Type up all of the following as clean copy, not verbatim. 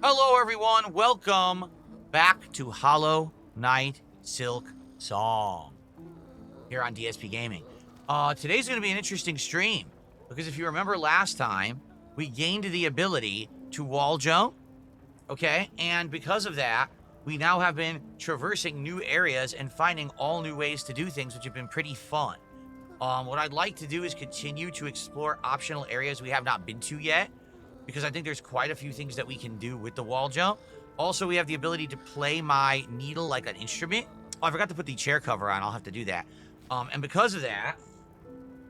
Hello, everyone. Welcome back to Hollow Knight Silksong here on DSPGaming. Today's going to be an interesting stream because if you remember last time, we gained the ability to wall jump, okay? And because of that, we now have been traversing new areas and finding all new ways to do things, which have been pretty fun. What I'd like to do is continue to explore optional areas we have not been to yet, because I think there's quite a few things that we can do with the wall jump. Also, we have the ability to play my needle like an instrument. Oh, I forgot to put the chair cover on. I'll have to do that. And because of that,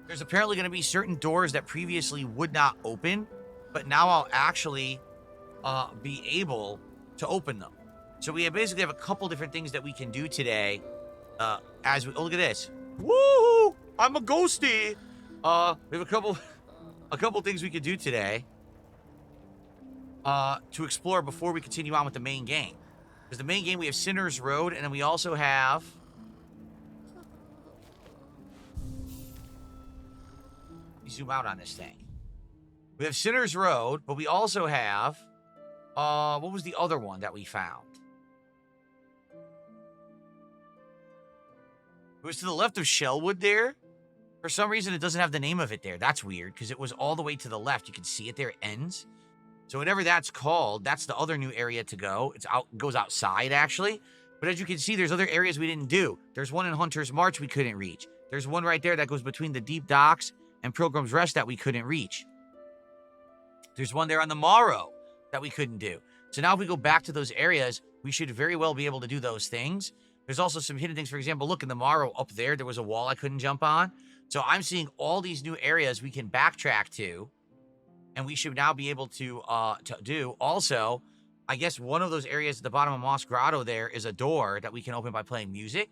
there's apparently going to be certain doors that previously would not open, but now I'll actually be able to open them. So we basically have a couple different things that we can do today. As we look at this, woo! I'm a ghosty. We have a couple things we could do today. To explore before we continue on with the main game. Because the main game, we have Sinner's Road, and then we also have... Let me zoom out on this thing. We have Sinner's Road, but we also have... what was the other one that we found? It was to the left of Shellwood there. For some reason, it doesn't have the name of it there. That's weird, because it was all the way to the left. You can see it there. It ends. So whatever that's called, that's the other new area to go. Goes outside, actually. But as you can see, there's other areas we didn't do. There's one in Hunter's March we couldn't reach. There's one right there that goes between the Deep Docks and Pilgrim's Rest that we couldn't reach. There's one there on the Morrow that we couldn't do. So now if we go back to those areas, we should very well be able to do those things. There's also some hidden things. For example, look, in the Morrow up there was a wall I couldn't jump on. So I'm seeing all these new areas we can backtrack to. And we should now be able to do. Also, I guess one of those areas at the bottom of Moss Grotto there is a door that we can open by playing music.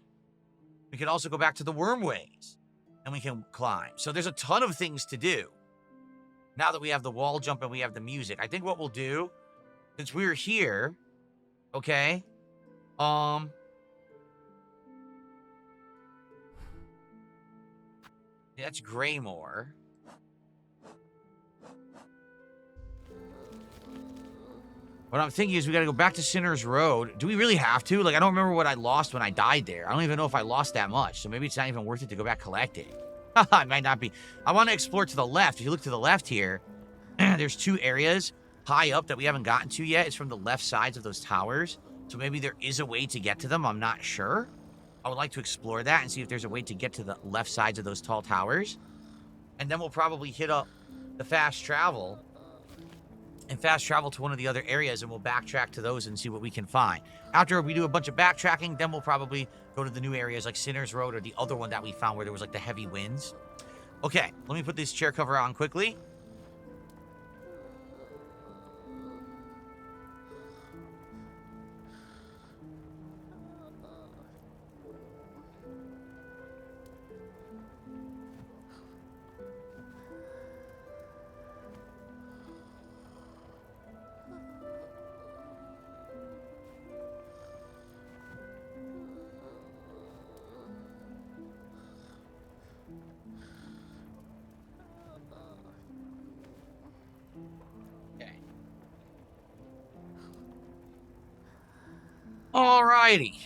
We can also go back to the Wormways, and we can climb. So there's a ton of things to do. Now that we have the wall jump and we have the music. I think what we'll do, since we're here, okay, that's Greymoor. What I'm thinking is we got to go back to Sinner's Road. Do we really have to? Like, I don't remember what I lost when I died there. I don't even know if I lost that much. So maybe it's not even worth it to go back collect it. It might not be. I want to explore to the left. If you look to the left here, there's two areas high up that we haven't gotten to yet. It's from the left sides of those towers. So maybe there is a way to get to them. I'm not sure. I would like to explore that and see if there's a way to get to the left sides of those tall towers. And then we'll probably hit up the fast travel and fast travel to one of the other areas, and we'll backtrack to those and see what we can find. After we do a bunch of backtracking, then we'll probably go to the new areas like Sinner's Road or the other one that we found where there was like the heavy winds. Okay, let me put this chair cover on quickly. Alrighty.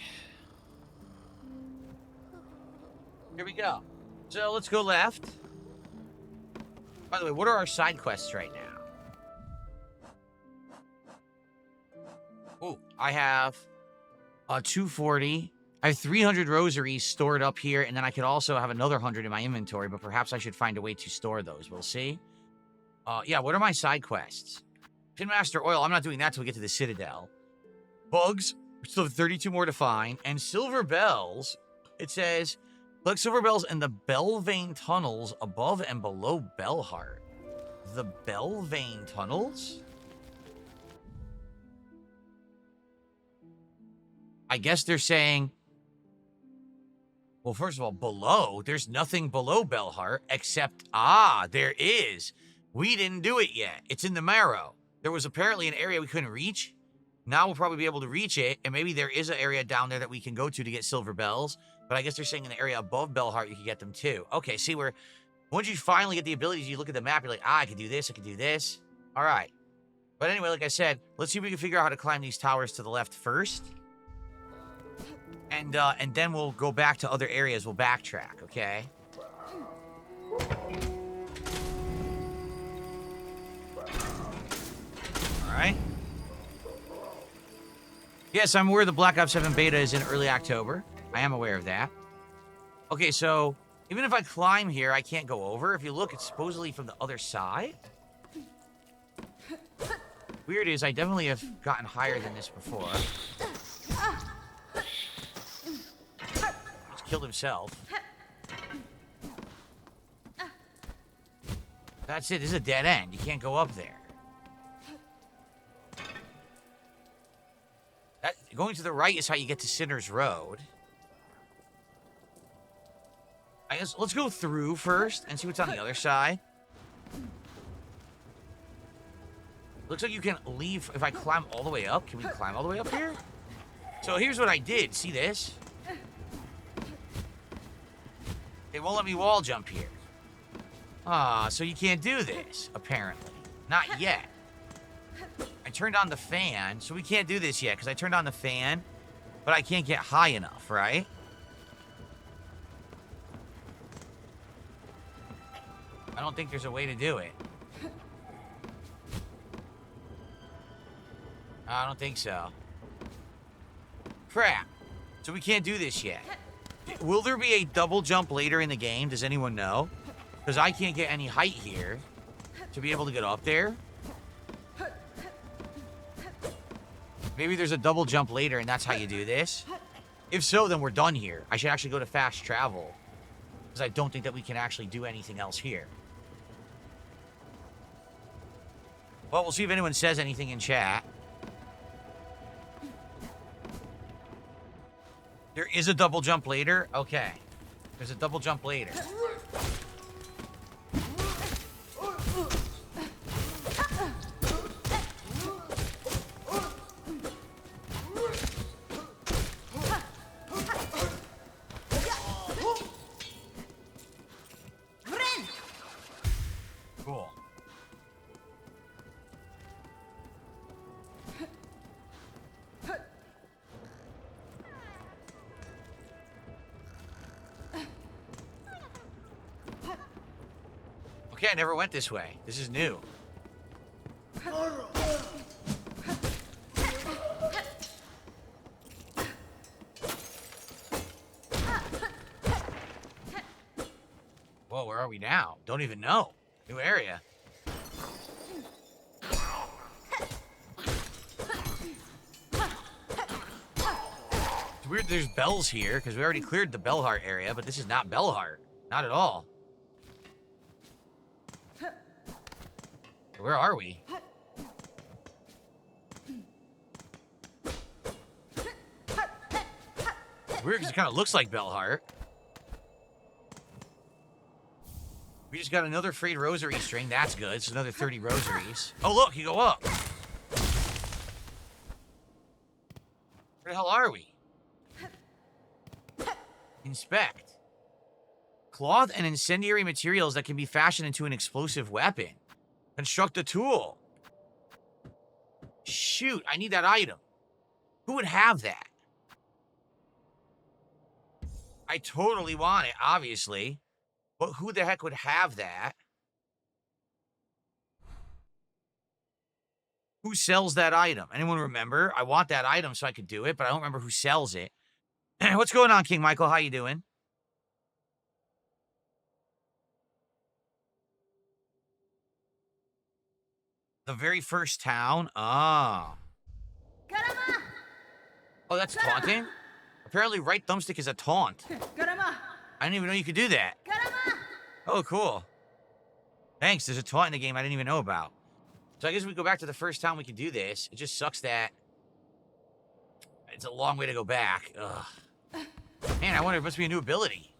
Here we go. So let's go left. By the way, what are our side quests right now? Oh, I have 240. I have 300 rosaries stored up here, and then I could also have another 100 in my inventory, but perhaps I should find a way to store those. We'll see. Yeah, what are my side quests? Pinmaster Oil, I'm not doing that till we get to the Citadel. Bugs, we still have 32 more to find. And Silver Bells, it says, collect Silver Bells in the Belvane tunnels above and below Bellheart. The Belvane tunnels? I guess they're saying, well, first of all, below, there's nothing below Bellheart except, there is. We didn't do it yet. It's in the Marrow. There was apparently an area we couldn't reach. Now we'll probably be able to reach it, and maybe there is an area down there that we can go to get Silver Bells, but I guess they're saying in the area above Bellheart you can get them too. Okay, see, once you finally get the abilities, you look at the map, you're like, I can do this, I can do this. All right. But anyway, like I said, let's see if we can figure out how to climb these towers to the left first. And then we'll go back to other areas. We'll backtrack, okay? Alright. Yes, I'm aware the Black Ops 7 beta is in early October. I am aware of that. Okay, so even if I climb here, I can't go over. If you look, it's supposedly from the other side. Weird is, I definitely have gotten higher than this before. Just killed himself. That's it. This is a dead end. You can't go up there. Going to the right is how you get to Sinner's Road. I guess let's go through first and see what's on the other side. Looks like you can leave if I climb all the way up. Can we climb all the way up here? So here's what I did. See this? It won't let me wall jump here. Ah, so you can't do this, apparently. Not yet. I turned on the fan, so we can't do this yet, because I turned on the fan, but I can't get high enough, right? I don't think there's a way to do it. I don't think so. Crap. So we can't do this yet. Will there be a double jump later in the game? Does anyone know? Because I can't get any height here to be able to get up there. Maybe there's a double jump later and that's how you do this. If so, then we're done here. I should actually go to fast travel. Because I don't think that we can actually do anything else here. Well, we'll see if anyone says anything in chat. There is a double jump later? Okay. There's a double jump later. Cool. Okay, I never went this way. This is new. Whoa, where are we now? Don't even know. New area. It's weird there's bells here, because we already cleared the Bellheart area, but this is not Bellheart. Not at all. Where are we? Weird, because it kind of looks like Bellheart. We just got another frayed rosary string. That's good. It's another 30 rosaries. Oh, look, you go up. Where the hell are we? Inspect. Cloth and incendiary materials that can be fashioned into an explosive weapon. Construct a tool. Shoot, I need that item. Who would have that? I totally want it, obviously. But who the heck would have that? Who sells that item? Anyone remember? I want that item so I could do it, but I don't remember who sells it. What's going on, King Michael? How you doing? The very first town? Oh. Oh, that's taunting? Apparently right thumbstick is a taunt. I didn't even know you could do that. Oh, cool. Thanks, there's a taunt in the game I didn't even know about. So I guess if we go back to the first time we can do this. It just sucks that it's a long way to go back. Ugh. Man, I wonder if it must be a new ability.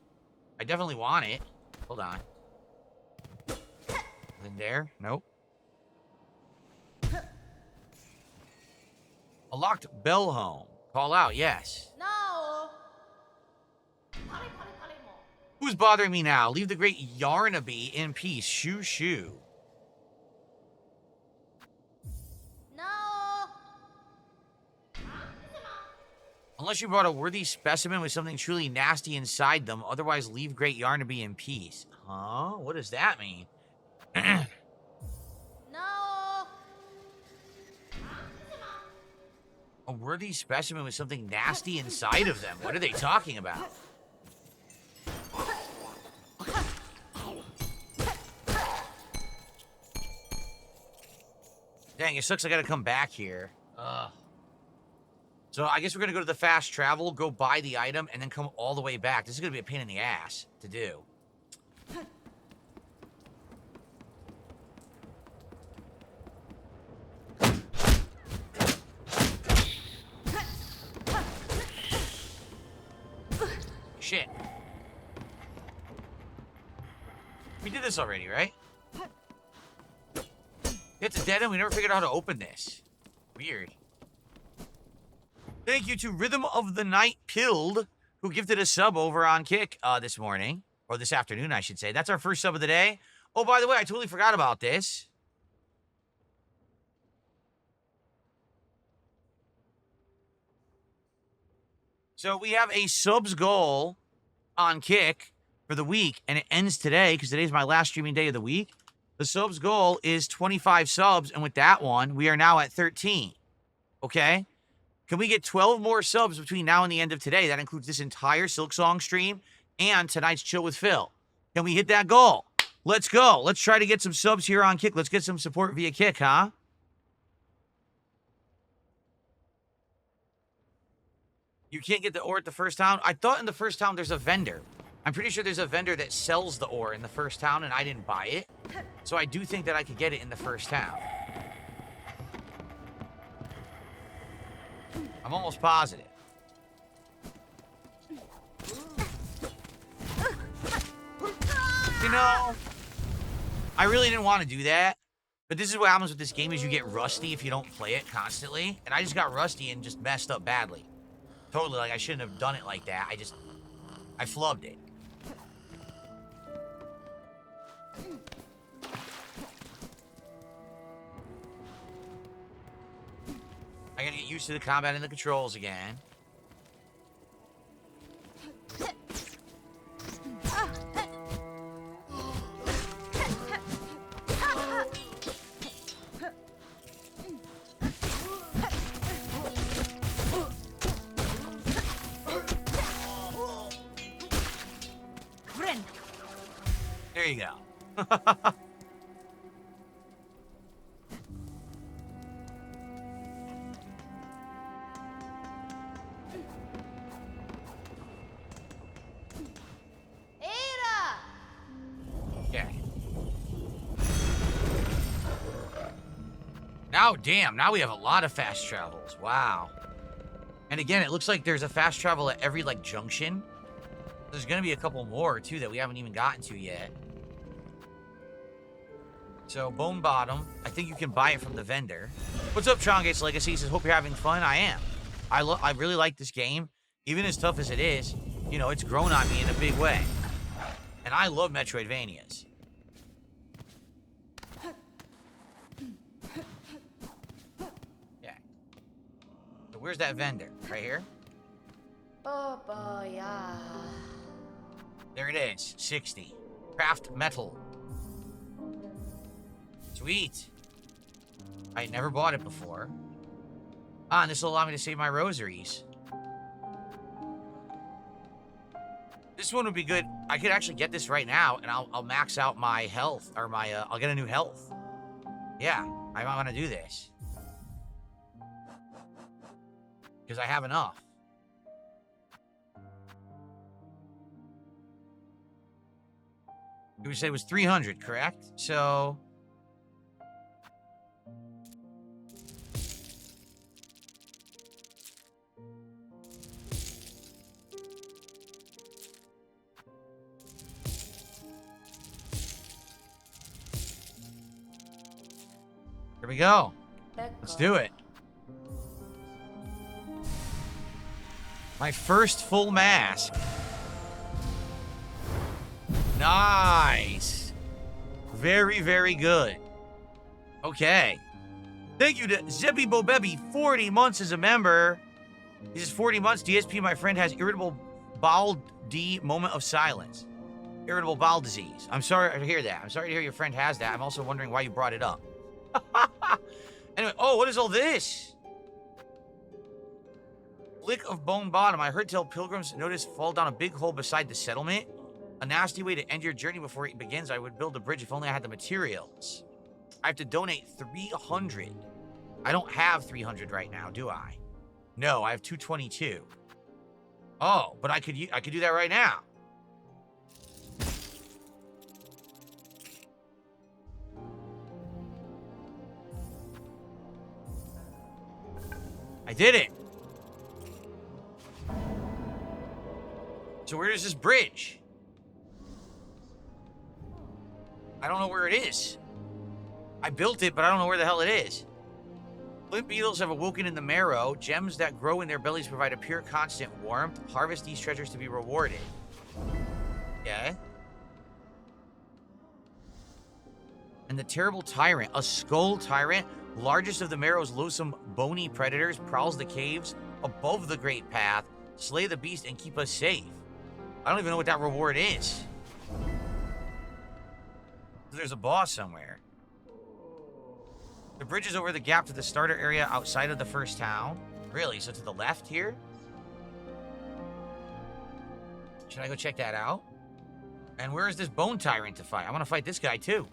I definitely want it. Hold on. Nothing there? Nope. A locked bell home. Call out, yes. No. Who's bothering me now? Leave the great Yarnaby in peace. Shoo shoo. Unless you brought a worthy specimen with something truly nasty inside them, otherwise leave great yarn to be in peace. Huh? What does that mean? No. A worthy specimen with something nasty inside of them. What are they talking about? Dang, it sucks I gotta come back here. Ugh. So I guess we're gonna go to the fast travel, go buy the item, and then come all the way back. This is gonna be a pain in the ass to do. Shit. We did this already, right? It's a dead end. We never figured out how to open this. Weird. Thank you to Rhythm of the Night Pilled, who gifted a sub over on Kick this morning. Or this afternoon, I should say. That's our first sub of the day. Oh, by the way, I totally forgot about this. So we have a subs goal on Kick for the week, and it ends today because today's my last streaming day of the week. The subs goal is 25 subs, and with that one, we are now at 13. Okay? Can we get 12 more subs between now and the end of today? That includes this entire Silksong stream and tonight's Chill with Phil. Can we hit that goal? Let's go. Let's try to get some subs here on Kick. Let's get some support via Kick, huh? You can't get the ore at the first town? I thought in the first town there's a vendor. I'm pretty sure there's a vendor that sells the ore in the first town, and I didn't buy it. So I do think that I could get it in the first town. I'm almost positive. You know, I really didn't want to do that. But this is what happens with this game is you get rusty if you don't play it constantly. And I just got rusty and just messed up badly. Totally, like, I shouldn't have done it like that. I flubbed it. I gotta get used to the combat and the controls again. There you go. Okay. Now, damn, now we have a lot of fast travels. Wow. And again, it looks like there's a fast travel at every, like, junction. There's gonna be a couple more, too, that we haven't even gotten to yet. So, Bone Bottom, I think you can buy it from the vendor. What's up, Trongates Legacy? He says, hope you're having fun. I am. I really like this game. Even as tough as it is, you know, it's grown on me in a big way. And I love Metroidvanias. Yeah. So where's that vendor? Right here? Oh, yeah. There it is. 60. Craft metal. Sweet. I never bought it before. Ah, and this will allow me to save my rosaries. This one would be good. I could actually get this right now, and I'll max out my health, or my, I'll get a new health. Yeah, I might want to do this. Because I have enough. You said it was 300, correct? So... here we go. Let's do it. My first full mask. Nice. Very, very good. Okay. Thank you to Zebby Bobebi, 40 months as a member. This is 40 months. DSP, my friend, has irritable bowel D moment of silence. Irritable bowel disease. I'm sorry to hear that. I'm sorry to hear your friend has that. I'm also wondering why you brought it up. Anyway, oh, what is all this? Lick of bone bottom. I heard tell pilgrims notice fall down a big hole beside the settlement. A nasty way to end your journey before it begins. I would build a bridge if only I had the materials. I have to donate 300. I don't have 300 right now, do I? No, I have 222. Oh, but I could do that right now. I did it. So where is this bridge? I don't know where it is. I built it, but I don't know where the hell it is. Flint beetles have awoken in the marrow. Gems that grow in their bellies provide a pure, constant warmth. Harvest these treasures to be rewarded. Okay. And the terrible tyrant, a skull tyrant, largest of the marrow's loathsome bony predators, prowls the caves above the great path. Slay the beast and keep us safe. I don't even know what that reward is. There's a boss somewhere. The bridge is over the gap to the starter area outside of the first town. Really? So to the left here? Should I go check that out? And where is this bone tyrant to fight? I want to fight this guy too.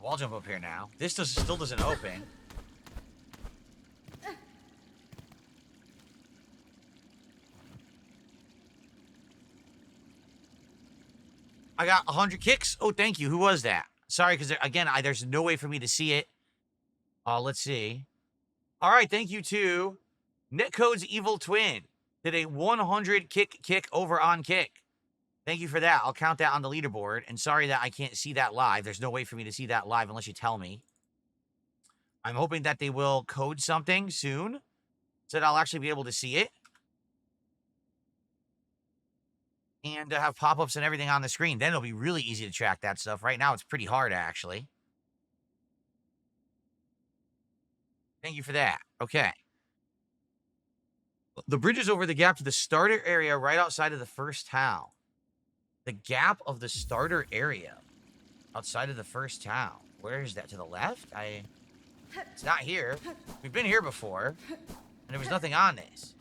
I'll jump up here now. This still doesn't open. I got 100 kicks. Oh, thank you. Who was that? Sorry, because again, there's no way for me to see it. Let's see. All right, thank you to Netcode's evil twin. Did a 100 kick over on kick. Thank you for that. I'll count that on the leaderboard. And sorry that I can't see that live. There's no way for me to see that live unless you tell me. I'm hoping that they will code something soon so that I'll actually be able to see it. And have pop-ups and everything on the screen. Then it'll be really easy to track that stuff. Right now, it's pretty hard, actually. Thank you for that. Okay. The bridge is over the gap to the starter area right outside of the first town. The gap of the starter area outside of the first town. Where is that? To the left? It's not here. We've been here before, and there was nothing on this.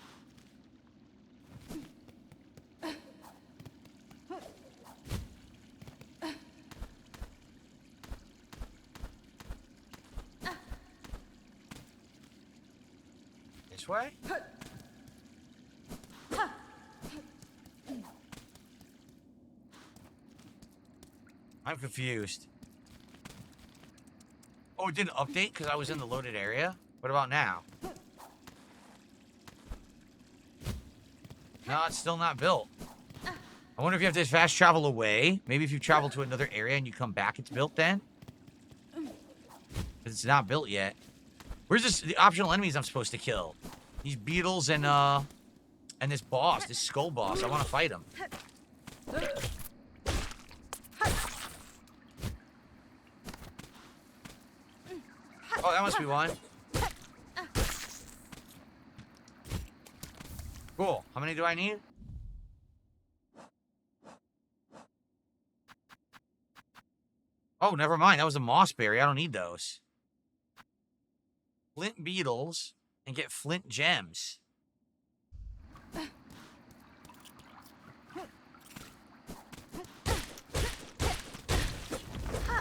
This way? I'm confused. Oh, it didn't update because I was in the loaded area? What about now? No, it's still not built. I wonder if you have to fast travel away. Maybe if you travel to another area and you come back, it's built then? Because it's not built yet. Where's the optional enemies I'm supposed to kill? These beetles and this boss, this skull boss. I want to fight him. Oh, that must be one. Cool. How many do I need? Oh, never mind. That was a moss berry. I don't need those. Flint beetles and get flint gems.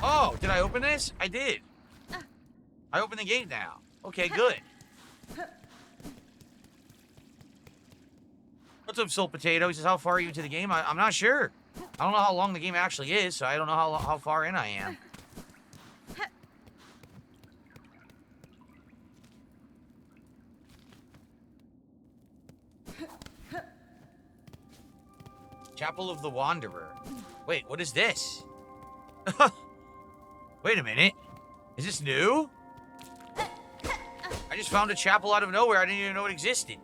Oh, did I open this? I did. I opened the gate now. Okay, good. What's up, Soul Potato? He says, how far are you into the game? I'm not sure. I don't know how long the game actually is, so I don't know how far in I am. Chapel of the Wanderer. Wait, what is this? Wait a minute. Is this new? I just found a chapel out of nowhere. I didn't even know it existed.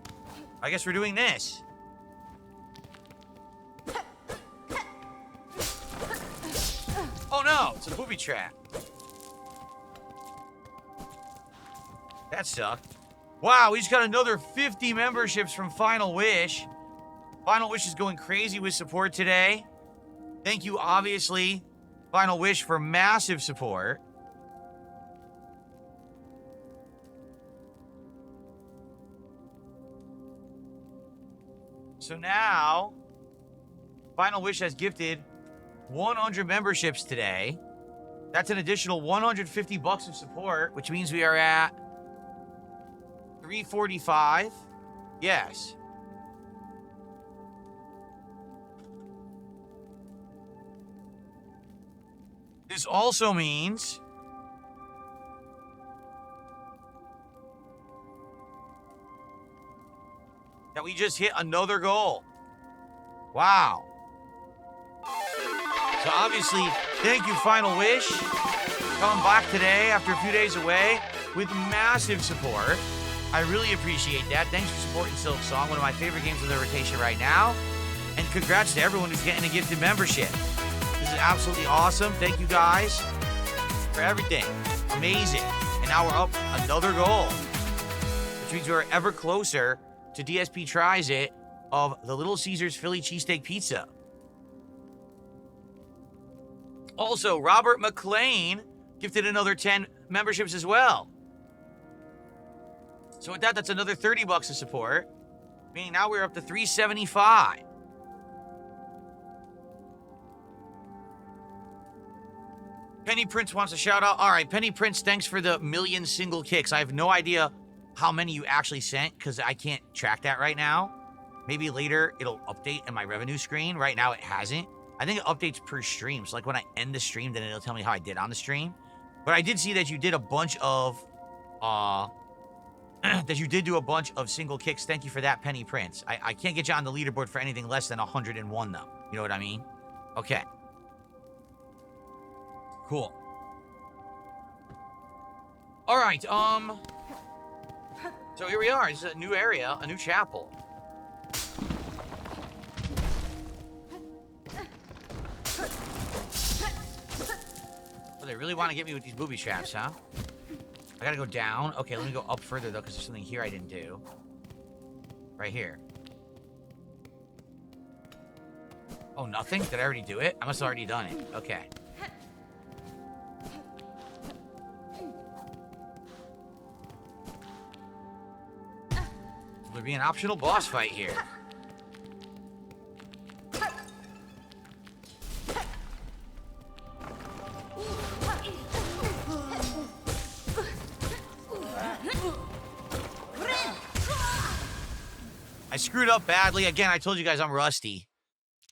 I guess we're doing this. Oh no, it's a booby trap. That sucked. Wow, we just got another 50 memberships from Final Wish. Final Wish is going crazy with support today. Thank you, obviously, Final Wish, for massive support. So now, Final Wish has gifted 100 memberships today. That's an additional 150 bucks of support, which means we are at 345. Yes. This also means that we just hit another goal. Wow. So obviously, thank you, Final Wish. Coming back today after a few days away with massive support. I really appreciate that. Thanks for supporting Silksong, one of my favorite games in the rotation right now. And congrats to everyone who's getting a gifted membership. This is absolutely awesome. Thank you guys for everything. Amazing. And now we're up another goal, which means we're ever closer to DSP Tries It of the Little Caesars Philly Cheesesteak Pizza. Also, Robert McLean gifted another 10 memberships as well. So with that, that's another 30 bucks of support. Meaning now we're up to 375. Penny Prince wants a shout out. All right, Penny Prince, thanks for the 1,000,000 single kicks. I have no idea how many you actually sent because I can't track that right now. Maybe later it'll update in my revenue screen. Right now it hasn't. I think it updates per stream. So like when I end the stream, then it'll tell me how I did on the stream. But I did see that you did a bunch of that you did do a bunch of single kicks. Thank you for that, Penny Prince. I can't get you on the leaderboard for anything less than 101 though. You know what I mean? Okay. Cool. All right, so here we are. It's a new area, a new chapel. Oh, they really want to get me with these booby traps, huh? I gotta go down. Okay, let me go up further, though, because there's something here I didn't do. Right here. Oh, nothing? Did I already do it? I must have already done it. Okay. There'll be an optional boss fight here. I screwed up badly. Again, I told you guys I'm rusty.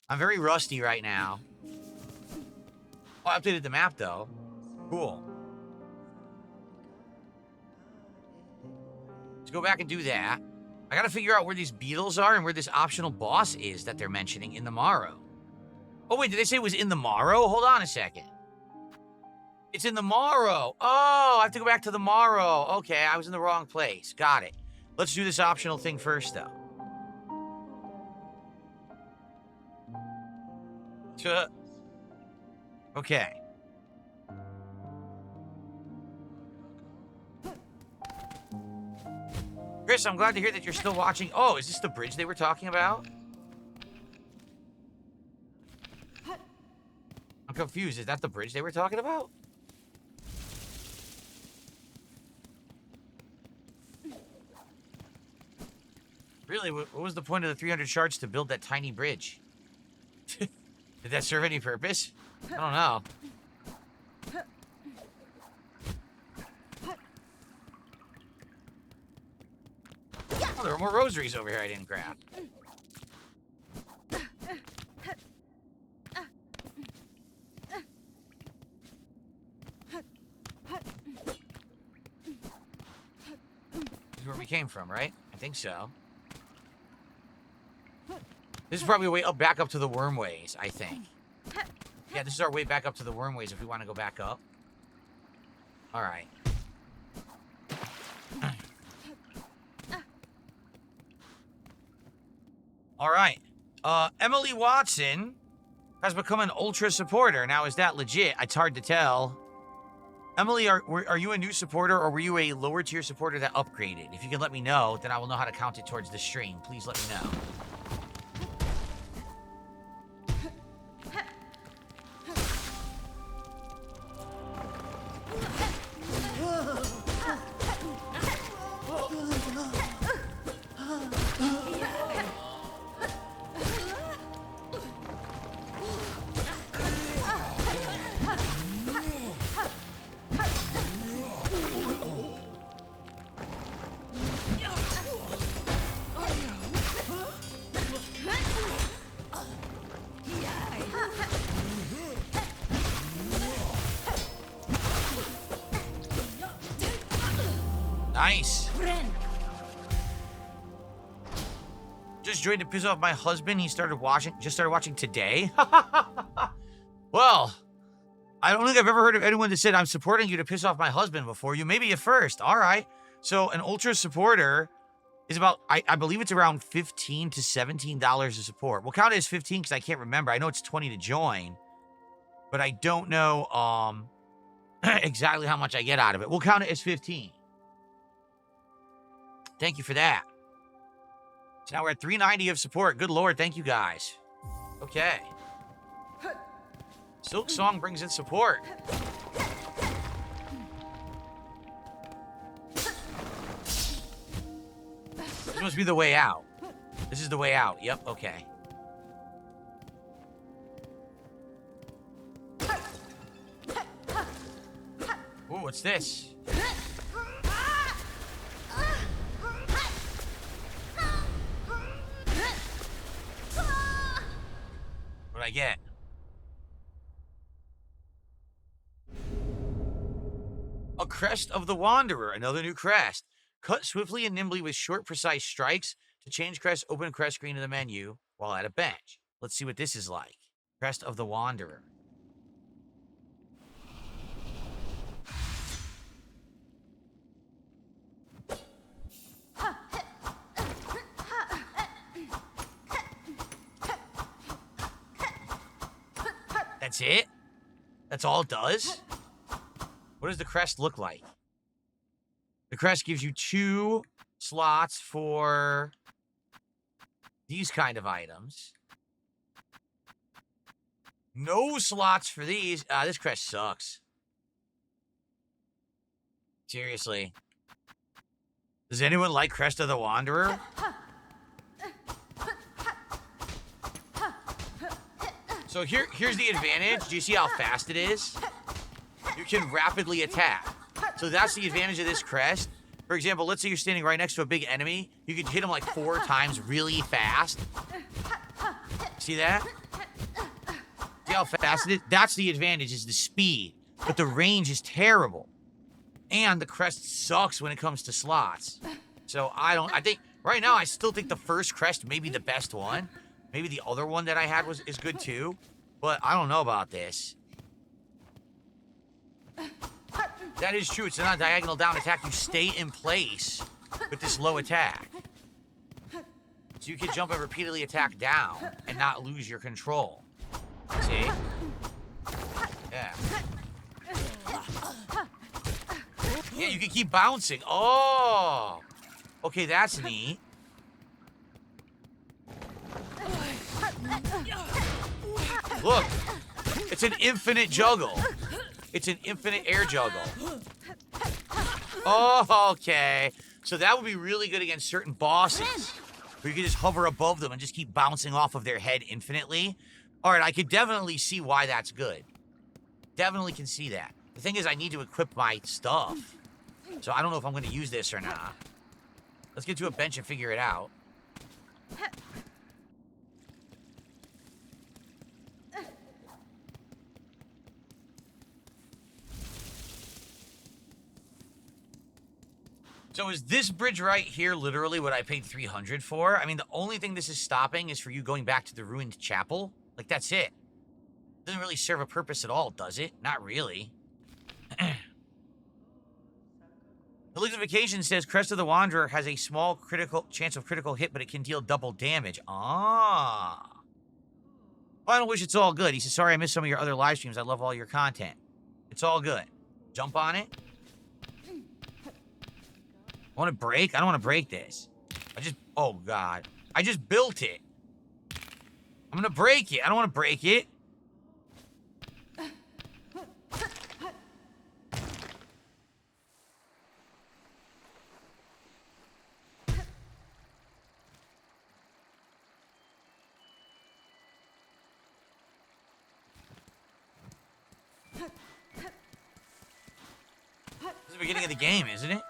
I'm very rusty right now. Oh, I updated the map, though. Cool. Let's go back and do that. I gotta figure out where these beetles are and where this optional boss is that they're mentioning in the Morrow. Oh, wait, did they say it was in the Morrow? Hold on a second. It's in the Morrow. Oh, I have to go back to the Morrow. Okay, I was in the wrong place. Got it. Let's do this optional thing first, though. Okay. Chris, I'm glad to hear that you're still watching. Oh, is this the bridge they were talking about? I'm confused. Is that the bridge they were talking about? Really, what was the point of the 300 shards to build that tiny bridge? Did that serve any purpose? I don't know. Oh, there are more rosaries over here I didn't grab. This is where we came from, right? I think so. This is probably a way up, back up to the wormways, I think. Yeah, this is our way back up to the wormways if we want to go back up. All right. All right. Emily Watson has become an ultra supporter. Now, is that legit? It's hard to tell. Emily, are you a new supporter or were you a lower tier supporter that upgraded? If you can let me know, then I will know how to count it towards the stream. Please let me know. Nice. Just joined to piss off my husband. He just started watching today. Well, I don't think I've ever heard of anyone that said I'm supporting you to piss off my husband before. You may be a first. All right. So an ultra supporter is about, I believe it's around $15 to $17 to support. We'll count it as 15 because I can't remember. I know it's 20 to join, but I don't know exactly how much I get out of it. We'll count it as 15. Thank you for that. So now we're at 390 of support. Good Lord, thank you guys. Okay. Silksong brings in support. This must be the way out. This is the way out. Yep, okay. Ooh, what's this? What'd I get? A Crest of the Wanderer, another new crest. Cut swiftly and nimbly with short, precise strikes. To change crest, open crest screen in the menu while at a bench. Let's see what this is like. Crest of the Wanderer. That's it? That's all it does? What does the crest look like? The crest gives you 2 slots for these kind of items. No slots for these. This crest sucks. Seriously. Does anyone like Crest of the Wanderer? So here's the advantage. Do you see how fast it is? You can rapidly attack. So that's the advantage of this crest. For example, let's say you're standing right next to a big enemy. You can hit him like 4 times really fast. See that? See how fast it is? That's the advantage, is the speed. But the range is terrible. And the crest sucks when it comes to slots. So I think, right now, I still think the first crest may be the best one. Maybe the other one that I had is good too. But I don't know about this. That is true. It's not a diagonal down attack. You stay in place with this low attack. So you can jump and repeatedly attack down and not lose your control. See? Yeah. Yeah, you can keep bouncing. Oh! Okay, that's neat. Look! It's an infinite juggle. It's an infinite air juggle. Oh, okay. So that would be really good against certain bosses, where you can just hover above them and just keep bouncing off of their head infinitely. All right, I could definitely see why that's good. Definitely can see that. The thing is, I need to equip my stuff. So I don't know if I'm going to use this or not. Let's get to a bench and figure it out. So is this bridge right here literally what I paid 300 for? I mean, the only thing this is stopping is for you going back to the ruined chapel. Like, that's it. Doesn't really serve a purpose at all, does it? Not really. The Lixification says Crest of the Wanderer has a small chance of critical hit, but it can deal double damage. Ah. Final wish, it's all good. He says, sorry I missed some of your other live streams. I love all your content. It's all good. Jump on it. I want to break? I don't want to break this. Oh God. I just built it. I'm going to break it. I don't want to break it. This is the beginning of the game, isn't it?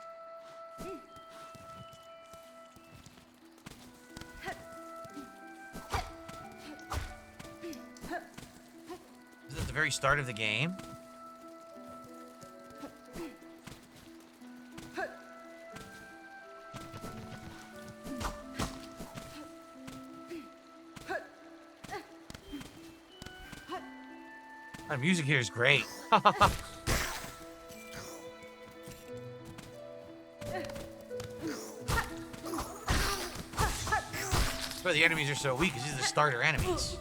This is at the very start of the game. The music here is great. That's why the enemies are so weak, because these are the starter enemies.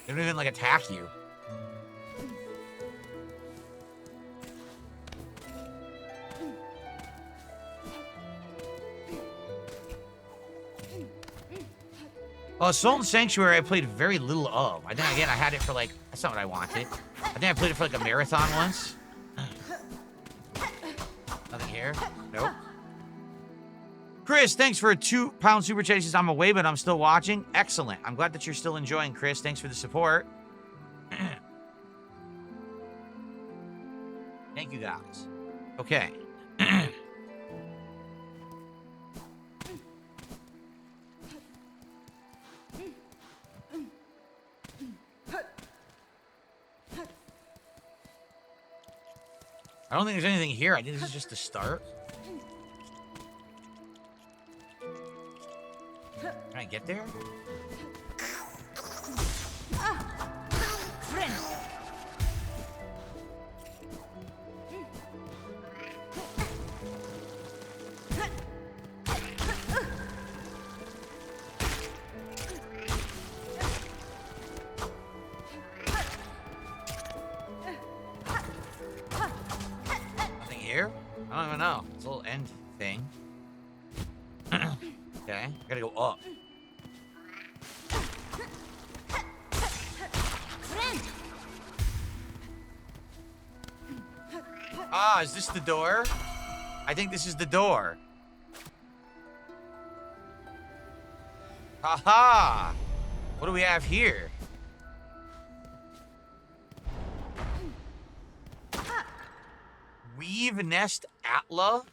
They don't even, like, attack you. Sultan Sanctuary I played very little of. I think, again, I had it for, like, that's not what I wanted. I think I played it for, like, a marathon once. Nothing here. Nope. Chris, thanks for a £2 super chat. He says, I'm away, but I'm still watching. Excellent. I'm glad that you're still enjoying, Chris. Thanks for the support. Thank you, guys. Okay. I don't think there's anything here. I think this is just the start. Can I get there? Nothing here? I don't even know. It's a little end thing. Okay, I gotta go up. Ah, is this the door? I think this is the door. Haha! What do we have here? Weavenest Atla?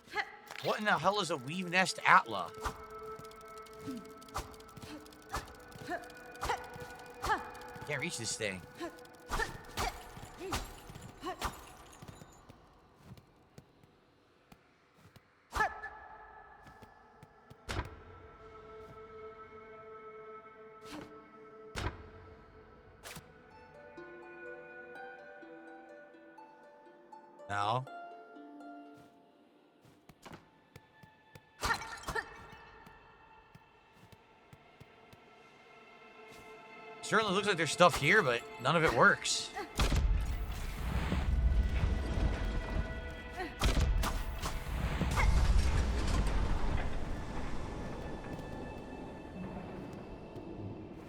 What in the hell is a Weavenest Atla? Can't reach this thing. No. Certainly looks like there's stuff here, but none of it works.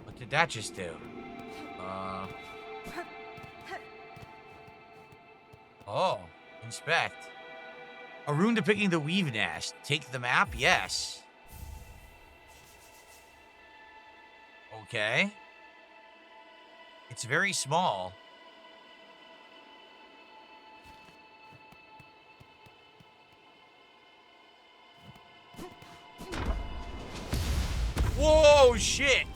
What did that just do? Oh, inspect. A rune depicting the Weavenest. Take the map? Yes. Okay. It's very small. Whoa, shit!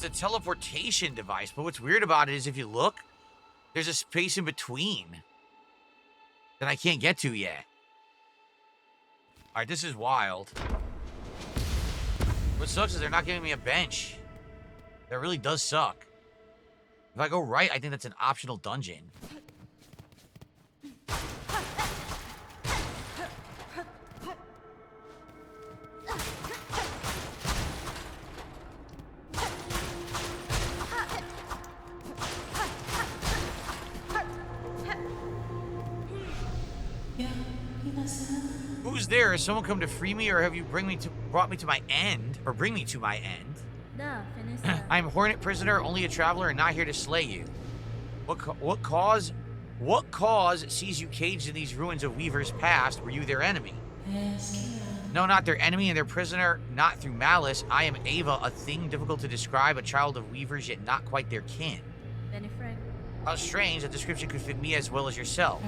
a teleportation device, but what's weird about it is if you look, there's a space in between that I can't get to yet. All right, this is wild. What sucks is they're not giving me a bench. That really does suck. If I go right, I think that's an optional dungeon. Who's there? Has someone come to free me, or have you brought me to my end? Or bring me to my end? I am a Hornet prisoner, only a traveler, and not here to slay you. What cause sees you caged in these ruins of Weaver's past? Were you their enemy? No, not their enemy, and their prisoner, not through malice. I am Ava, a thing difficult to describe, a child of Weavers, yet not quite their kin. How strange, that description could fit me as well as yourself.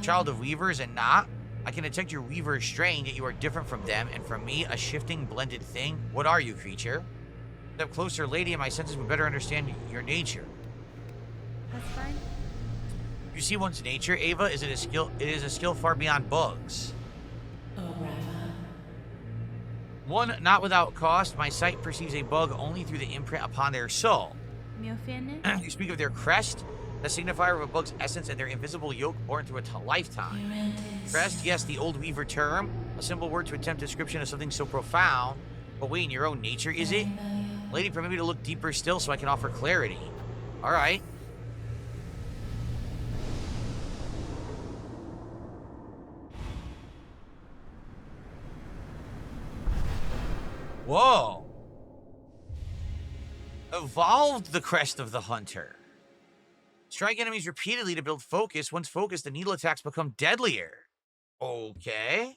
Child of Weavers and not? I can detect your Weaver strain, yet you are different from them, and from me, a shifting, blended thing. What are you, creature? Step closer, lady, and my senses would better understand your nature. That's fine. You see one's nature, Ava? It is a skill far beyond bugs. One not without cost, my sight perceives a bug only through the imprint upon their soul. You speak of their crest, the signifier of a bug's essence, and their invisible yoke born through a lifetime. Crest, yes, the old Weaver term, a simple word to attempt description of something so profound. But wait, in your own nature, is it? Lady, permit me to look deeper still so I can offer clarity. All right. Whoa. Evolved the crest of the hunter. Strike enemies repeatedly to build focus. Once focused, the needle attacks become deadlier. Okay.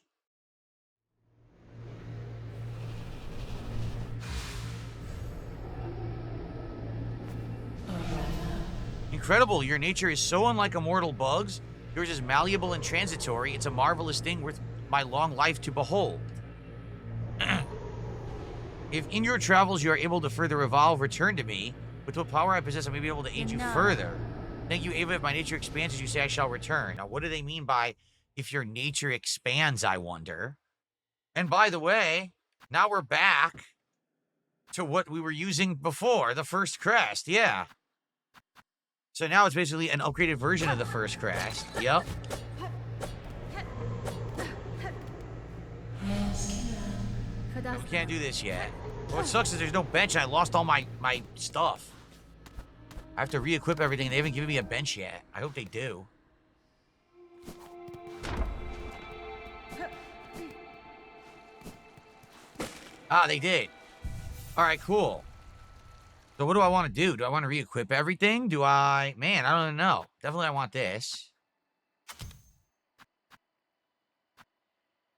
Incredible. Your nature is so unlike immortal bugs. Yours is malleable and transitory. It's a marvelous thing worth my long life to behold. If in your travels you are able to further evolve, return to me. With what power I possess, I may be able to aid you further. Thank you, Ava. If my nature expands as you say, I shall return. Now, what do they mean by if your nature expands, I wonder? And by the way, now we're back to what we were using before, the first crest. Yeah. So now it's basically an upgraded version of the first crest. Yep. No, we can't do this yet. What sucks is there's no bench and I lost all my stuff. I have to re-equip everything. They haven't given me a bench yet. I hope they do. Ah, they did. All right, cool. So what do I want to do? Do I want to re-equip everything? Do I... Man, I don't know. Definitely I want this.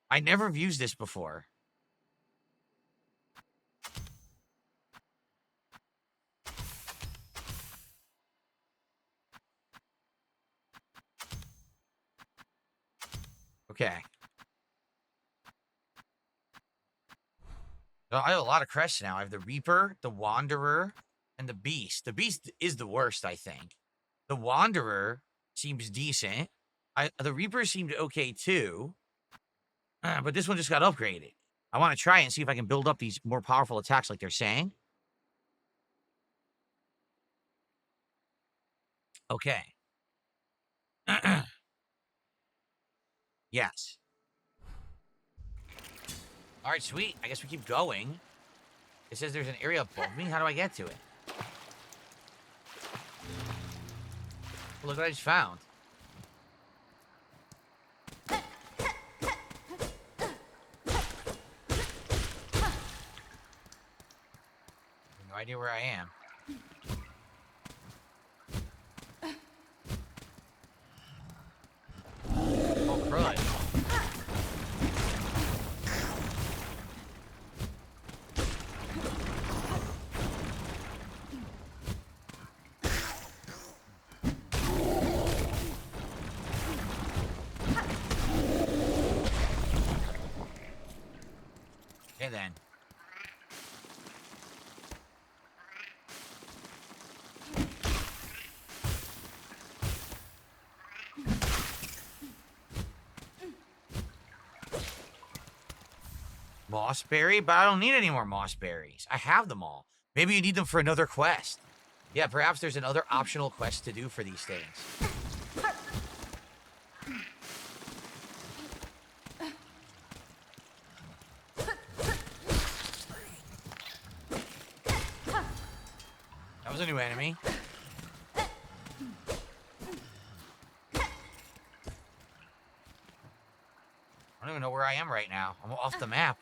I never have used this before. Okay. So I have a lot of crests now. I have the Reaper, the Wanderer, and the Beast. The Beast is the worst, I think. The Wanderer seems decent. The Reaper seemed okay, too. But this one just got upgraded. I want to try and see if I can build up these more powerful attacks like they're saying. Okay. Yes. All right, sweet. I guess we keep going. It says there's an area above me. How do I get to it? Look what I just found. No idea where I am. Oh, crud. Okay, then. Mossberry? But I don't need any more mossberries. I have them all. Maybe you need them for another quest. Yeah, perhaps there's another optional quest to do for these things. That was a new enemy. I don't even know where I am right now. I'm off the map.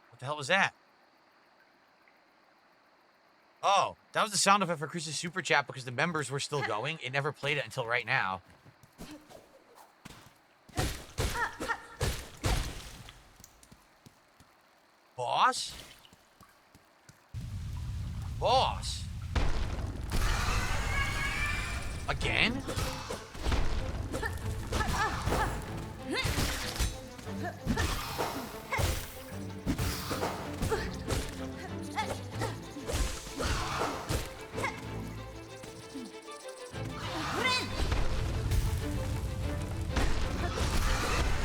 What the hell was that? Oh, that was the sound effect for Chris's super chat because the members were still going. It never played it until right now. Boss? Boss? Again?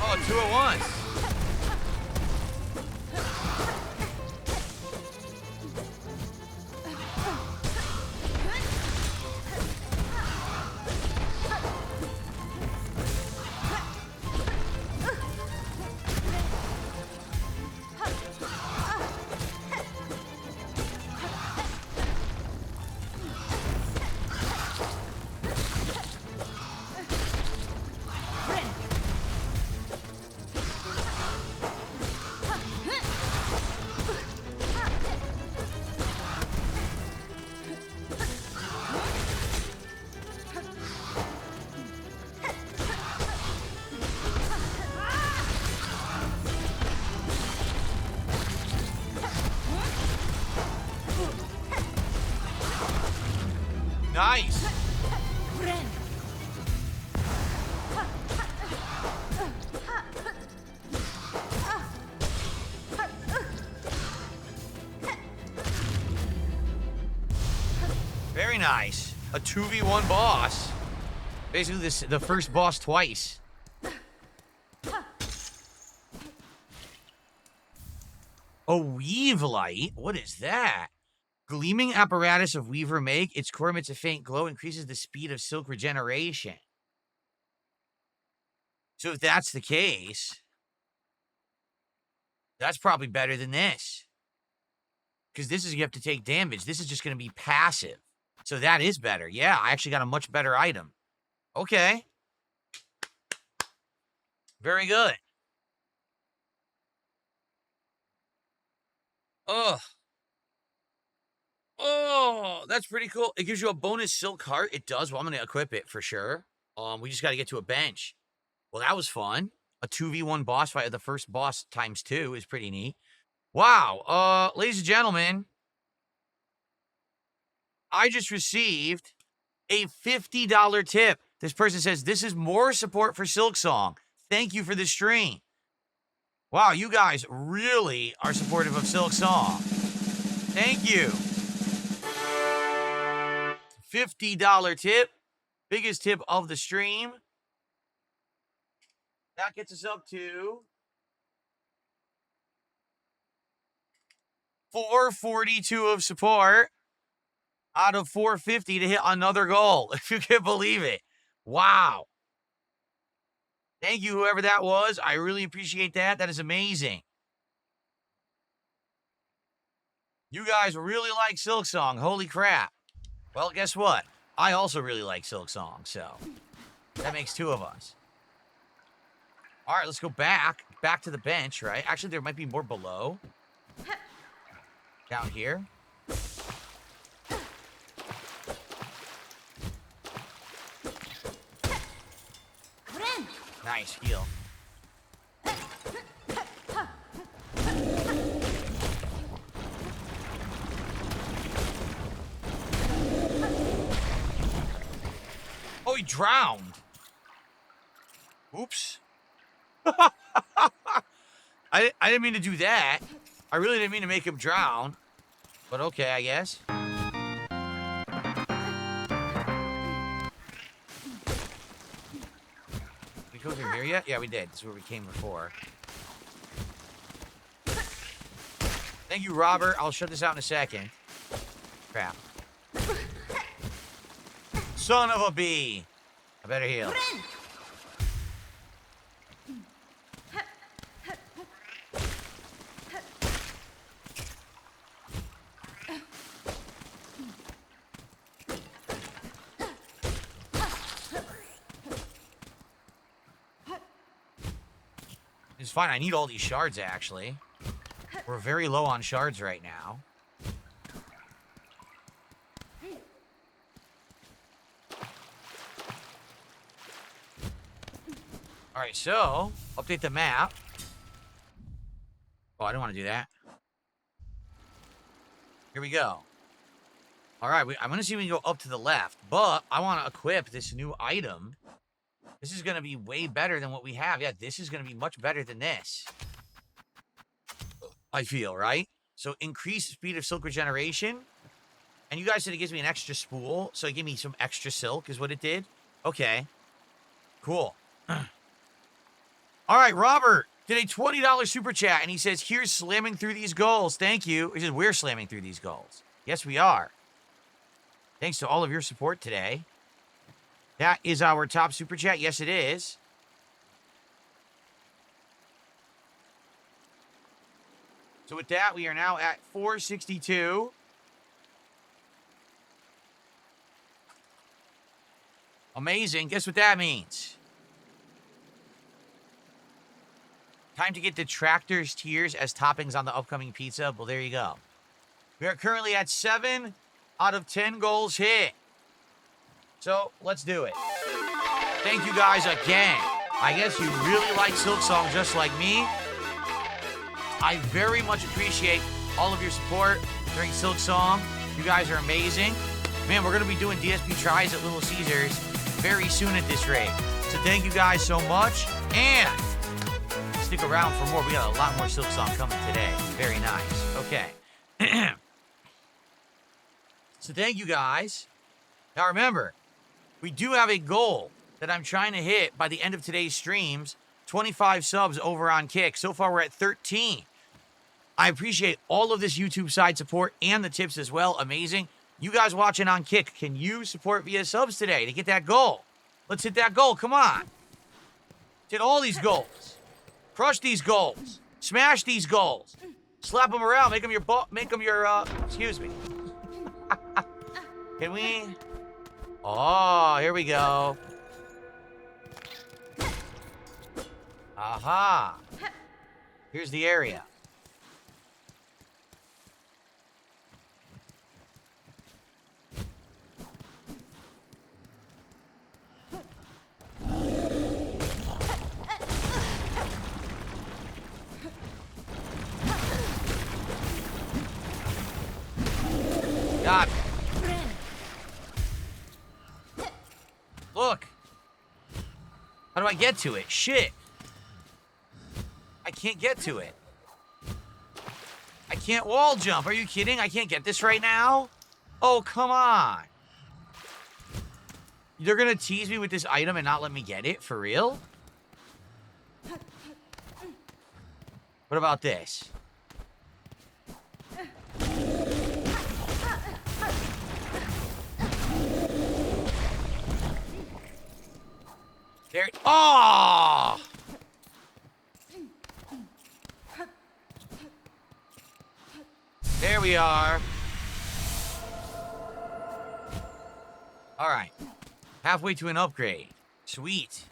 Oh, 2 at once. Nice. Very nice. A 2v1 boss. Basically, the first boss twice. A weave light? What is that? Gleaming apparatus of Weaver make. Its core emits a faint glow, increases the speed of silk regeneration. So if that's the case, that's probably better than this. Because this is you have to take damage. This is just going to be passive. So that is better. Yeah, I actually got a much better item. Okay. Very good. Ugh. Oh, that's pretty cool. It gives you a bonus silk heart. It does. Well, I'm going to equip it for sure. We just got to get to a bench. Well, that was fun. A 2v1 boss fight of the first boss times 2 is pretty neat. Wow. Ladies and gentlemen, I just received a $50 tip. This person says, this is more support for Silksong. Thank you for the stream. Wow, you guys really are supportive of Silksong. Thank you. $50 tip. Biggest tip of the stream. That gets us up to $442 of support out of $450 to hit another goal, if you can believe it. Wow. Thank you, whoever that was. I really appreciate that. That is amazing. You guys really like Silksong. Holy crap. Well, guess what? I also really like Silksong, so that makes 2 of us. All right, let's go back to the bench, right? Actually, there might be more below. Down here. Nice heal. Oh, he drowned. Oops. I didn't mean to do that. I really didn't mean to make him drown. But okay, I guess. go through here yet? Yeah, we did. This is where we came before. Thank you, Robert. I'll shut this out in a second. Crap. Son of a bee. I better heal. It's fine. I need all these shards, actually. We're very low on shards right now. Alright, so, update the map. Oh, I don't want to do that. Here we go. Alright, I'm going to see if we can go up to the left, but I want to equip this new item. This is going to be way better than what we have. Yeah, this is going to be much better than this. I feel, right? So, increase speed of silk regeneration. And you guys said it gives me an extra spool, so it gave me some extra silk is what it did. Okay. Cool. All right, Robert did a $20 super chat, and he says, here's slamming through these goals. Thank you. He says, we're slamming through these goals. Yes, we are. Thanks to all of your support today. That is our top super chat. Yes, it is. So with that, we are now at 462. Amazing. Guess what that means? Time to get the Tractor's Tears as toppings on the upcoming pizza. Well, there you go. We are currently at 7 out of 10 goals hit. So, let's do it. Thank you guys again. I guess you really like Silksong just like me. I very much appreciate all of your support during Silksong. You guys are amazing. Man, we're going to be doing DSP tries at Little Caesars very soon at this rate. So thank you guys so much. And stick around for more. We got a lot more Silksong coming today. Very nice. Okay. So thank you guys. Now remember, we do have a goal that I'm trying to hit by the end of today's streams. 25 subs over on Kick. So far, we're at 13. I appreciate all of this YouTube side support and the tips as well. Amazing. You guys watching on Kick, can you support via subs today to get that goal? Let's hit that goal. Come on. Hit all these goals. Crush these goals. Smash these goals. Slap them around. Make them your, excuse me. Can we? Oh, here we go. Aha. Here's the area. God. Look. How do I get to it? Shit. I can't get to it. I can't wall jump. Are you kidding? I can't get this right now? Oh, come on. They're gonna tease me with this item and not let me get it? For real? What about this? There. Oh! There we are. All right. Halfway to an upgrade. Sweet.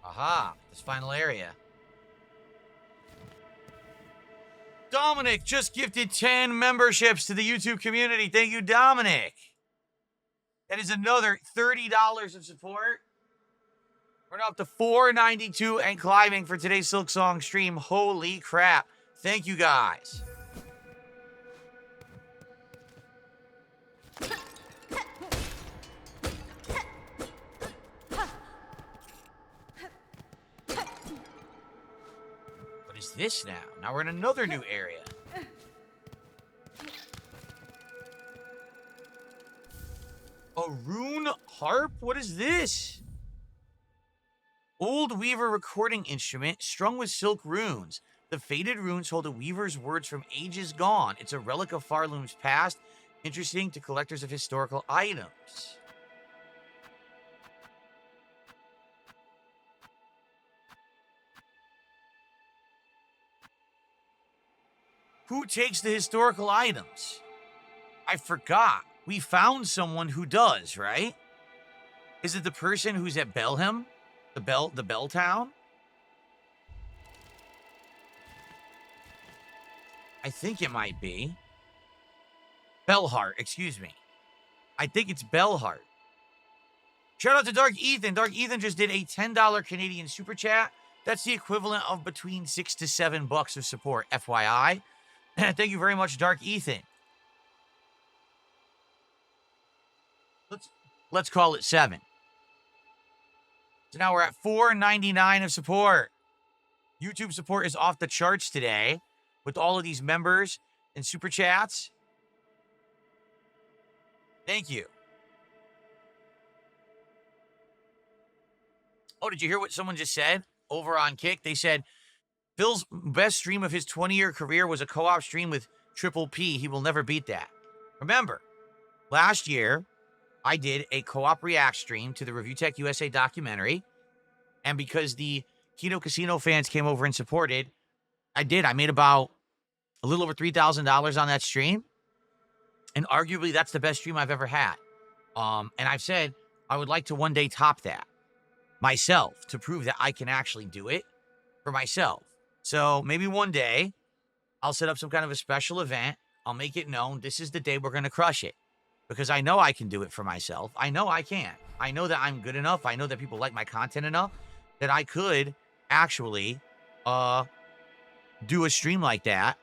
Aha, this final area. Dominic just gifted 10 memberships to the YouTube community. Thank you, Dominic. That is another $30 of support. We're now up to $4.92 and climbing for today's Silksong stream. Holy crap. Thank you, guys. is this now? Now we're in another new area. A rune harp? What is this? Old weaver recording instrument strung with silk runes. The faded runes hold a weaver's words from ages gone. It's a relic of Farloom's past, interesting to collectors of historical items. Who takes the historical items? I forgot. We found someone who does, right? Is it the person who's at Belhem? The Bell Town? I think it might be. Bellheart, excuse me. I think it's Bellheart. Shout out to Dark Ethan. Dark Ethan just did a $10 Canadian super chat. That's the equivalent of between $6 to $7 of support, FYI. Thank you very much, Dark Ethan. Let's call it 7. So now we're at $4.99 of support. YouTube support is off the charts today with all of these members and super chats. Thank you. Oh, did you hear what someone just said over on Kick? They said, Phil's best stream of his 20-year career was a co-op stream with Triple P. He will never beat that. Remember, last year, I did a co-op react stream to the Review Tech USA documentary. And because the Kino Casino fans came over and supported, I made about a little over $3,000 on that stream. And arguably, that's the best stream I've ever had. And I've said I would like to one day top that myself to prove that I can actually do it for myself. So maybe one day I'll set up some kind of a special event. I'll make it known this is the day we're going to crush it. Because I know I can do it for myself. I know I can. I know that I'm good enough. I know that people like my content enough that I could actually do a stream like that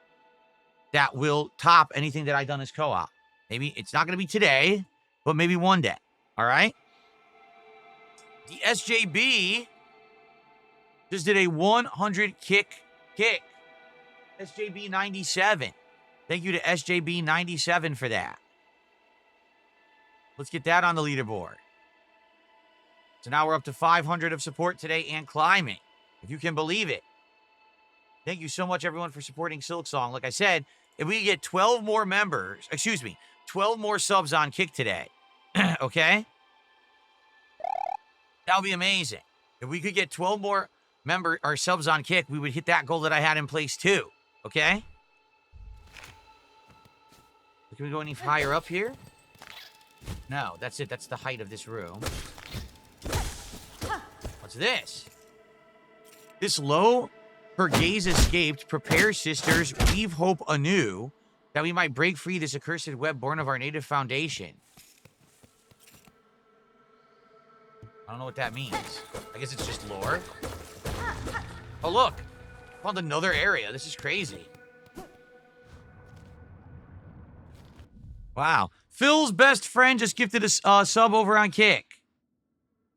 will top anything that I've done as co-op. Maybe it's not going to be today, but maybe one day. All right? The SJB just did a 100 kick. SJB 97. Thank you to SJB 97 for that. Let's get that on the leaderboard. So now we're up to 500 of support today and climbing, if you can believe it. Thank you so much, everyone, for supporting Silksong. Like I said, if we get 12 more members, 12 more subs on Kick today, okay? That would be amazing. If we could get 12 more subs on Kick, we would hit that goal that I had in place too, okay? Can we go any higher up here? No, that's it. That's the height of this room. What's this? This low, her gaze escaped, prepare sisters, weave hope anew, that we might break free this accursed web born of our native foundation. I don't know what that means. I guess it's just lore. Oh, look. Found another area. This is crazy. Wow. Phil's best friend just gifted a sub over on Kick.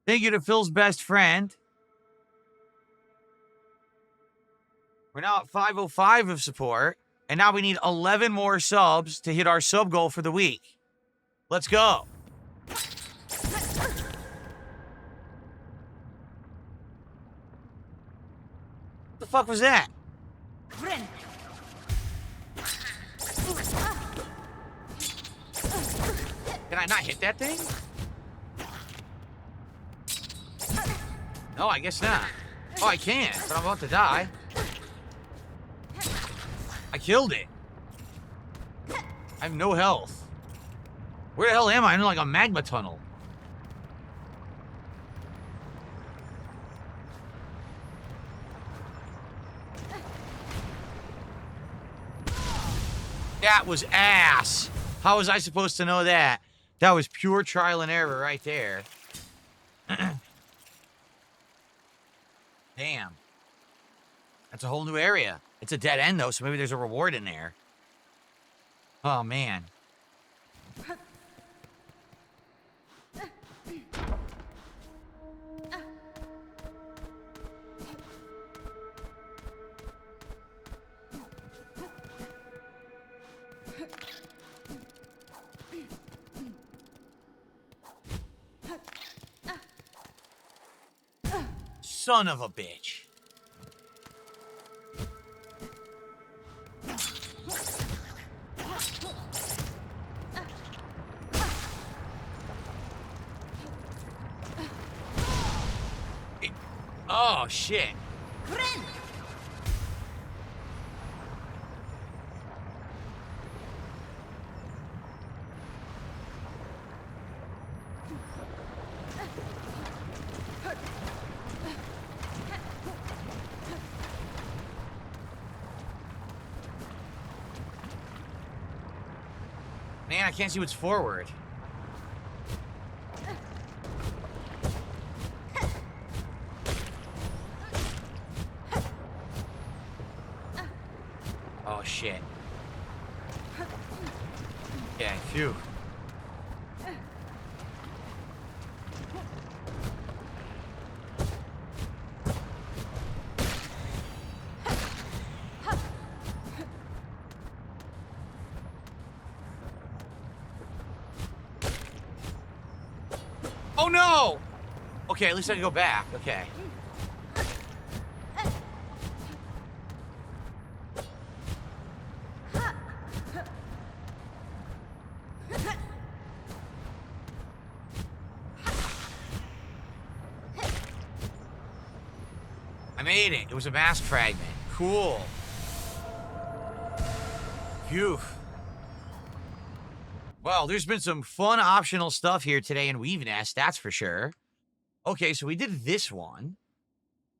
Thank you to Phil's best friend. We're now at 505 of support. And now we need 11 more subs to hit our sub goal for the week. Let's go. What the fuck was that? Can I not hit that thing? No, I guess not. Oh, I can, but I'm about to die. I killed it. I have no health. Where the hell am I? I'm in like a magma tunnel. That was ass. How was I supposed to know that? That was pure trial and error right there. Damn. That's a whole new area. It's a dead end, though, so maybe there's a reward in there. Oh, man. Son of a bitch. Oh, shit. Man, I can't see what's forward. Oh, shit. Yeah, phew. Oh, no! Okay, at least I can go back. Okay. I made it. It was a mask fragment. Cool. Phew. Well, there's been some fun optional stuff here today in Weavenest, that's for sure. Okay, so we did this one.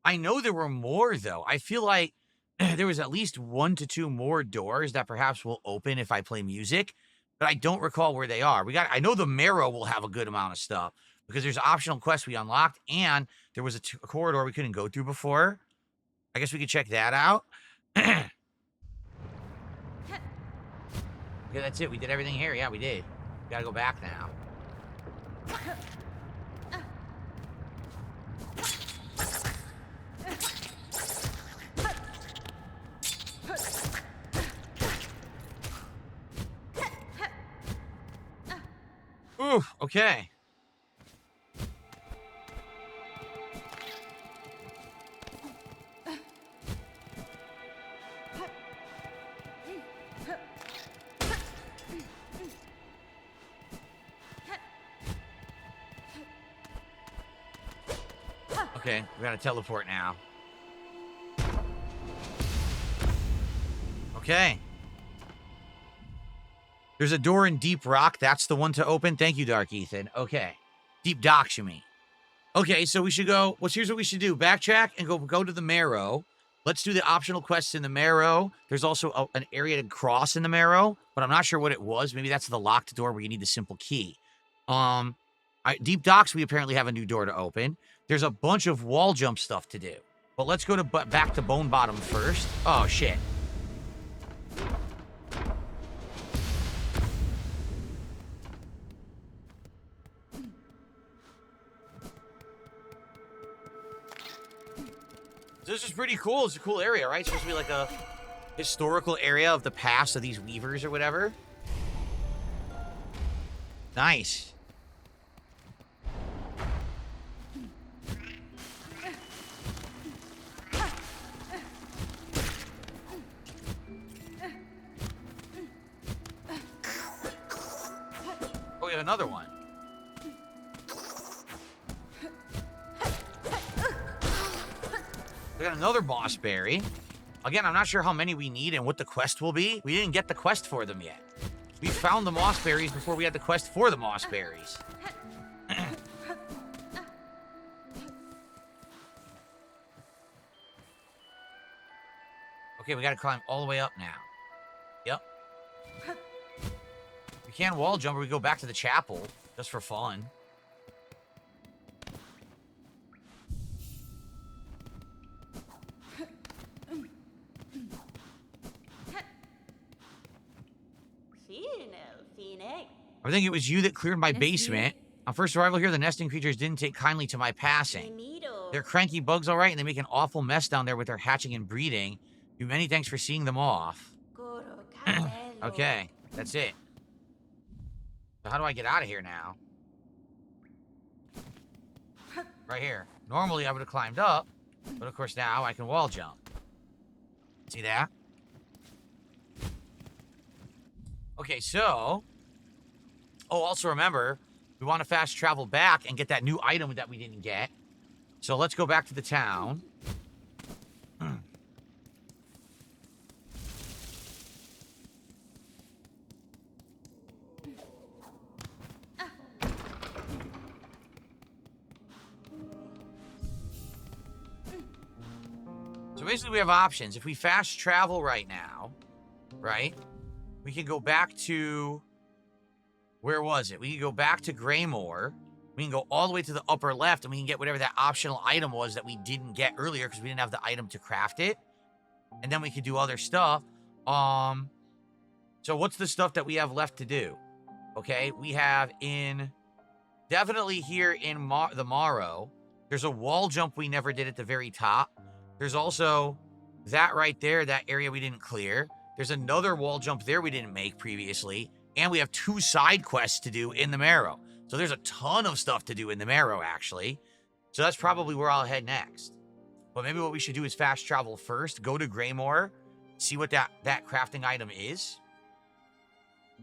I know there were more, though. I feel like there was at least 1 to 2 more doors that perhaps will open if I play music, but I don't recall where they are. I know the Marrow will have a good amount of stuff because there's optional quests we unlocked, and there was a corridor we couldn't go through before. I guess we could check that out. Okay, that's it. We did everything here. Yeah, we did. We gotta go back now. Ooh, okay. Okay, we gotta teleport now. Okay. There's a door in Deep Rock. That's the one to open. Thank you, Dark Ethan. Okay. Deep Docks, you mean. Okay, so we should go. Well, here's what we should do. Backtrack and go to the Marrow. Let's do the optional quests in the Marrow. There's also an area to cross in the Marrow, but I'm not sure what it was. Maybe that's the locked door where you need the simple key. Deep Docks, we apparently have a new door to open. There's a bunch of wall jump stuff to do. But let's go to back to Bone Bottom first. Oh, shit. This is pretty cool. It's a cool area, right? It's supposed to be like a historical area of the past of these weavers or whatever. Nice. Oh, we have another one. We got another boss berry. Again, I'm not sure how many we need and what the quest will be. We didn't get the quest for them yet. We found the moss berries before we had the quest for the moss berries. Okay, we gotta climb all the way up now. Yep. We can wall jump or we go back to the chapel just for fun. I think it was you that cleared my basement. On first arrival here, the nesting creatures didn't take kindly to my passing. They're cranky bugs, all right, and they make an awful mess down there with their hatching and breeding. You many thanks for seeing them off. Okay, that's it. So how do I get out of here now? Right here. Normally, I would have climbed up, But of course now I can wall jump. See that? Okay, so... Oh, also remember, we want to fast travel back and get that new item that we didn't get. So let's go back to the town. So basically we have options. If we fast travel right now, right, we can go back to... Where was it? We can go back to Greymoor. We can go all the way to the upper left, and we can get whatever that optional item was that we didn't get earlier because we didn't have the item to craft it. And then we could do other stuff. So what's the stuff that we have left to do? Okay, we have definitely here in the Morrow, there's a wall jump we never did at the very top. There's also that right there, that area we didn't clear. There's another wall jump there we didn't make previously. And we have 2 side quests to do in the Marrow. So there's a ton of stuff to do in the Marrow, actually. So that's probably where I'll head next. But maybe what we should do is fast travel first, go to Greymoor, see what that crafting item is.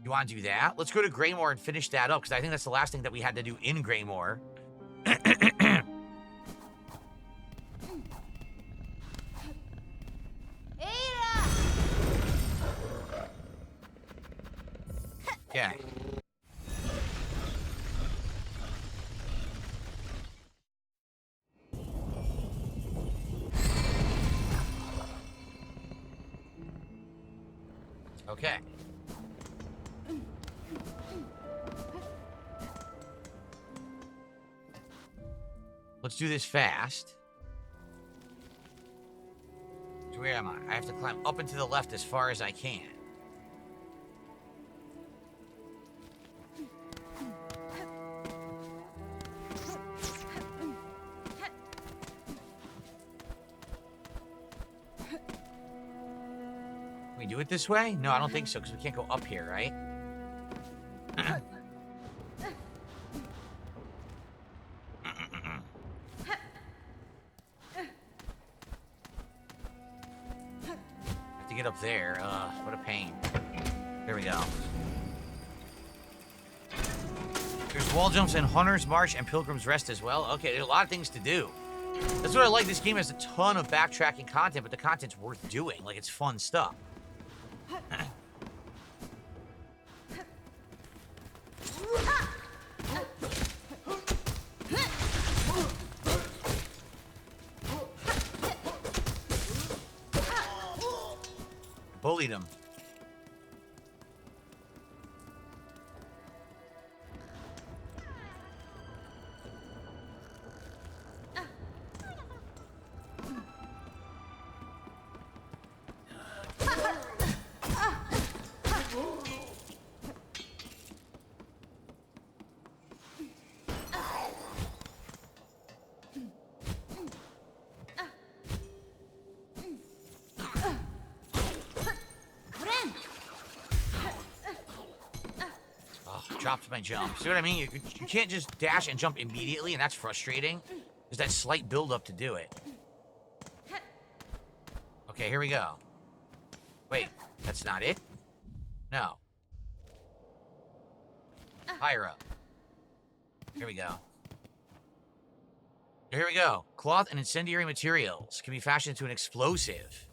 You want to do that? Let's go to Greymoor and finish that up, because I think that's the last thing that we had to do in Greymoor. Yeah. Okay. Let's do this fast. So where am I? I have to climb up and to the left as far as I can. Can we do it this way? No, I don't think so, because we can't go up here, right? Get up there. What a pain. There we go. There's wall jumps in Hunter's March and Pilgrim's Rest as well. Okay, there's a lot of things to do. That's what I like. This game has a ton of backtracking content, but the content's worth doing. Like, it's fun stuff. Bullied him. Dropped my jump. See what I mean? You can't just dash and jump immediately, and that's frustrating. There's that slight build-up to do it. Okay, here we go. Wait, that's not it? No. Higher up. Here we go. Here we go. Cloth and incendiary materials can be fashioned into an explosive.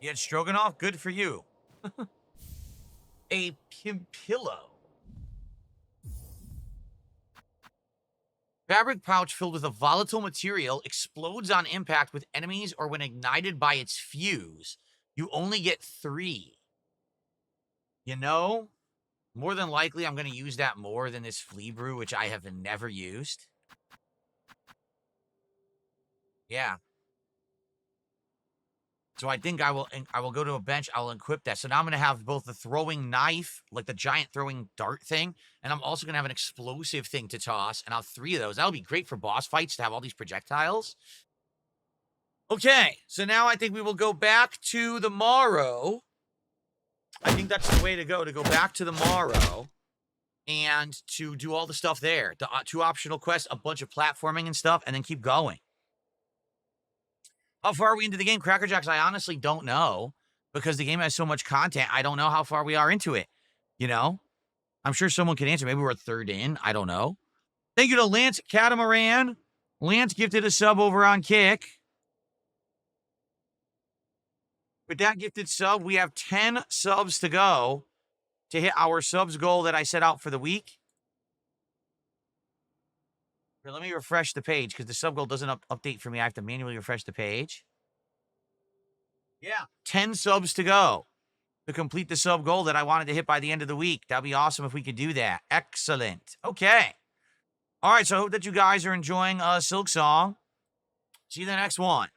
You had stroganoff? Good for you. A pimpillo. Fabric pouch filled with a volatile material explodes on impact with enemies or when ignited by its fuse. You only get 3. You know, more than likely I'm going to use that more than this flea brew, which I have never used. Yeah. So I think I will go to a bench, I'll equip that. So now I'm going to have both the throwing knife, like the giant throwing dart thing, and I'm also going to have an explosive thing to toss, and I'll have 3 of those. That'll be great for boss fights to have all these projectiles. Okay, so now I think we will go back to the Morrow. I think that's the way to go back to the Morrow. and to do all the stuff there. The 2 optional quests, a bunch of platforming and stuff, and then keep going. How far are we into the game, Cracker Jacks? I honestly don't know because the game has so much content. I don't know how far we are into it. You know, I'm sure someone can answer. Maybe we're a third in. I don't know. Thank you to Lance Catamaran. Lance gifted a sub over on Kick. With that gifted sub, we have 10 subs to go to hit our subs goal that I set out for the week. Here, let me refresh the page because the sub goal doesn't update for me. I have to manually refresh the page. Yeah, 10 subs to go to complete the sub goal that I wanted to hit by the end of the week. That'd be awesome if we could do that. Excellent. Okay. All right, so I hope that you guys are enjoying Silksong. See you in the next one.